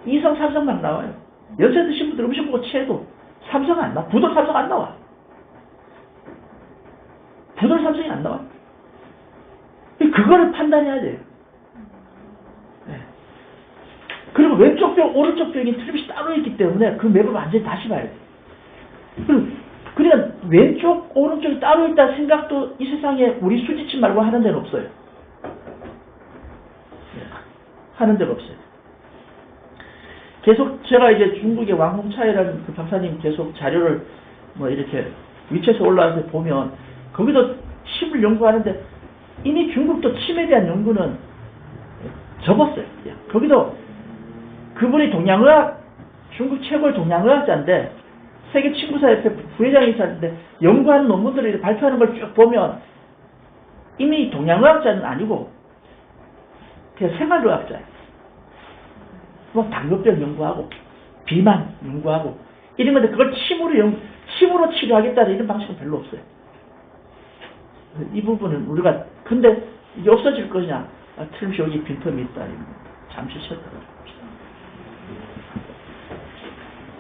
이성, 삼성만 나와요. 연세 드신 분들 음식 먹고 취해도 삼성 안 나와. 부돌 삼성 안 나와. 부돌 삼성이 안 나와. 그거를 판단해야 돼요. 네. 그리고 왼쪽 벽, 오른쪽 벽이 틀림없이 따로 있기 때문에 그 맵을 완전히 다시 봐야 돼요. 그러니까 왼쪽, 오른쪽이 따로 있다는 생각도 이 세상에 우리 수지침 말고 하는 데는 없어요. 하는 데가 없어요. 계속 제가 이제 중국의 왕홍차이라는 그 박사님 계속 자료를 뭐 이렇게 위치에서 올라와서 보면 거기도 침을 연구하는데 이미 중국도 침에 대한 연구는 접었어요. 거기도 그분이 동양의학, 중국 최고의 동양의학자인데 세계 친구사협회 부회장이셨는데 연구하는 논문들을 발표하는 걸 쭉 보면 이미 동양의학자는 아니고 그냥 생활의학자예요. 뭐 당뇨병 연구하고 비만 연구하고 이런 건데 그걸 침으로 치료하겠다는 이런 방식은 별로 없어요. 이 부분은 우리가 근데 이게 없어질 거냐? 틀림없이 여기 빈틈이 있다. 잠시 쉬었다가